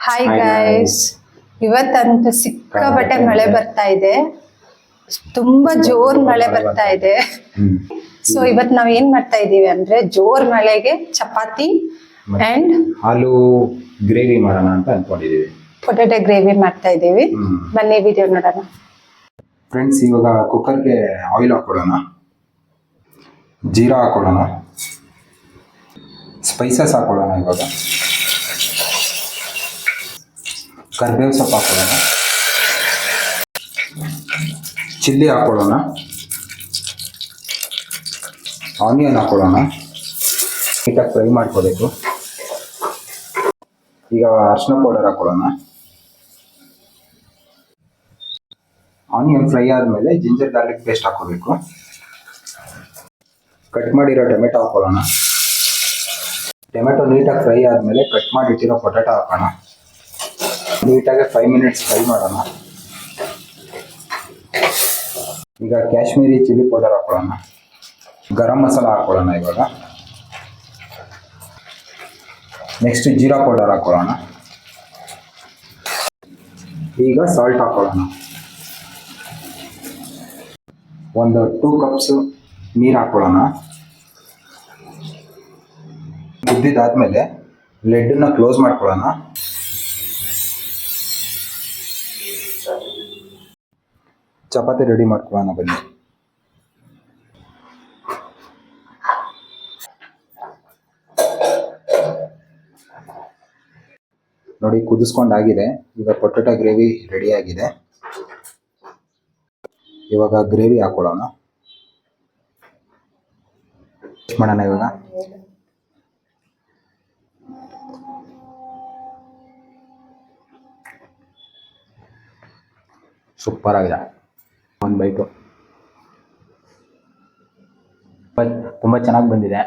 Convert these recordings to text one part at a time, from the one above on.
Hi guys, ಇವತ್ತಂತೂ ಸಿಕ್ಕಾಪಟ್ಟೆ ಮಳೆ ಬರ್ತಾ ಇದೆ. ತುಂಬಾ ಜೋರ್ ಮಳೆ ಬರ್ತಾ ಇದೆ. ಸೊ ಇವತ್ ನಾವ್ ಏನ್ ಮಾಡ್ತಾ ಇದೀವಿ ಅಂದ್ರೆ ಜೋರ್ ಮಳೆಗೆ ಚಪಾತಿ ಅಂಡ್ ಆಲೂ ಗ್ರೇವಿ ಮಾಡೋಣ ಅಂತ ಅನ್ಕೊಂಡಿದೀವಿ. ಪೊಟೆಟೊ ಗ್ರೇವಿ ಮಾಡ್ತಾ ಇದೀವಿ. ಬನ್ನಿ ವಿಡಿಯೋ ನೋಡೋಣ. ಫ್ರೆಂಡ್ಸ್, ಇವಾಗ ಕುಕ್ಕರ್ಗೆ ಆಯಿಲ್ ಹಾಕೊಳ್ಳೋಣ, ಜೀರಾ ಹಾಕೊಳ್ಳೋಣ, ಸ್ಪೈಸಸ್ ಹಾಕೊಳ್ಳೋಣ, ಇವಾಗ ಕರಿಬೇವು ಸೊಪ್ಪು ಹಾಕೊಳ್ಳೋಣ, ಚಿಲ್ಲಿ ಹಾಕೊಳ್ಳೋಣ, ಆನಿಯನ್ ಹಾಕೊಳ್ಳೋಣ, ನೀಟಾಗಿ ಫ್ರೈ ಮಾಡ್ಕೋಬೇಕು. ಈಗ ಅರಿಶಿನ ಪೌಡರ್ ಹಾಕೊಳ್ಳೋಣ. ಆನಿಯನ್ ಫ್ರೈ ಆದಮೇಲೆ ಜಿಂಜರ್ ಗಾರ್ಲಿಕ್ ಪೇಸ್ಟ್ ಹಾಕೋಬೇಕು. ಕಟ್ ಮಾಡಿರೋ ಟೊಮೆಟೊ ಹಾಕೊಳ್ಳೋಣ. ಟೊಮೆಟೊ ನೀಟಾಗಿ ಫ್ರೈ ಆದಮೇಲೆ ಕಟ್ ಮಾಡಿಟ್ಟಿರೋ ಪೊಟೆಟೊ ಹಾಕೋಣ. ನೀಟಾಗಿ 5 ಮಿನಿಟ್ಸ್ ಫ್ರೈ ಮಾಡೋಣ. ಈಗ ಕಾಶ್ಮೀರಿ ಚಿಲ್ಲಿ ಪೌಡರ್ ಹಾಕೊಳ್ಳೋಣ, ಗರಂ ಮಸಾಲ ಹಾಕೊಳ್ಳೋಣ. ಇವಾಗ ನೆಕ್ಸ್ಟ್ ಜೀರಾ ಪೌಡರ್ ಹಾಕೊಳ್ಳೋಣ. ಈಗ ಸಾಲ್ಟ್ ಹಾಕೊಳ್ಳೋಣ. ಒಂದು 2 ಕಪ್ಸ್ ನೀರು ಹಾಕೊಳ್ಳೋಣ. ಕುದ್ದಿದ್ದಾದ್ಮೇಲೆ ಲಿಡ್ಡನ್ನ ಕ್ಲೋಸ್ ಮಾಡ್ಕೊಳ್ಳೋಣ. ಚಪಾತಿ ರೆಡಿ ಮಾಡ್ಕೊಳ್ಳೋಣ ಬನ್ನಿ. ನೋಡಿ, ಕುದಿಸ್ಕೊಂಡಾಗಿದೆ. ಈಗ ಪೊಟೆಟೊ ಗ್ರೇವಿ ರೆಡಿ ಆಗಿದೆ. ಇವಾಗ ಗ್ರೇವಿ ಹಾಕೊಳ್ಳೋಣ. ಮಾಡೋಣ ಇವಾಗ. ಸೂಪರ್ ಆಗಿದೆ. ಒಂದು ಬೈಟು ತುಂಬ ಚೆನ್ನಾಗಿ ಬಂದಿದೆ.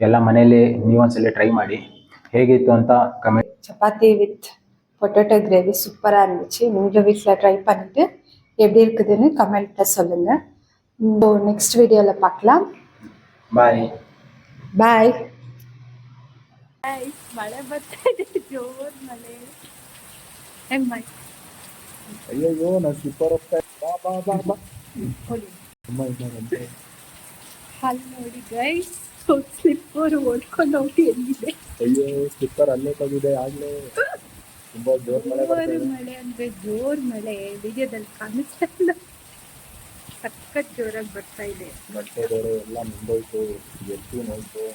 ಎಲ್ಲ ಮನೆಯಲ್ಲಿ ನೀವೊಂದ್ಸಲ ಟ್ರೈ ಮಾಡಿ, ಹೇಗಿತ್ತು ಅಂತ comment. Chapati with potato gravy சூப்பராக இருந்துச்சு. நீங்களும் வீட்டில் ட்ரை பண்ணிட்டு எப்படி இருக்குதுன்னு கமெண்ட்டில் சொல்லுங்கள். நெக்ஸ்ட் வீடியோவில் பார்க்கலாம். ಬಾಯ್ ಬಾಯ್. ಮಳೆ ಬರ್ತಾ ಇದೆ, ಜೋರ್ ಮಳೆ. ಅಯ್ಯೋ, ನಾನು ಸ್ಲಿಪ್ಪರ್ ಹೋಗ್ತಾ ಬಾ. ಅಲ್ಲಿ ನೋಡಿ ಗೈಸ್, ಸ್ಲಿಪ್ಪರ್ ಓಡ್ಕೊಂಡು ಹೋಗಿ ಎಲ್ಲಿದೆ. ಅಯ್ಯೋ, ಸ್ಲಿಪ್ಪರ್ ಅಲ್ಲೇ ಹೋಗಿದೆ ಆಗ್ಲೇ. ತುಂಬಾ ಜೋರ್ ಮಳೆ ಅಂದ್ರೆ ಜೋರ್ ಮಳೆ. ವಿಡಿಯೋದಲ್ಲಿ ಕಾಣಿಸ್ತಾ ಇಲ್ಲ, ಸಖತ್ ಜೋರಾಗಿ ಬರ್ತಾ ಇದೆ. ಬಟ್ಟೆ ಬೇರೆ ಎಲ್ಲ ಮುಂದೋಯ್ತು, ಎತ್ತು ನೋಯ್ತು.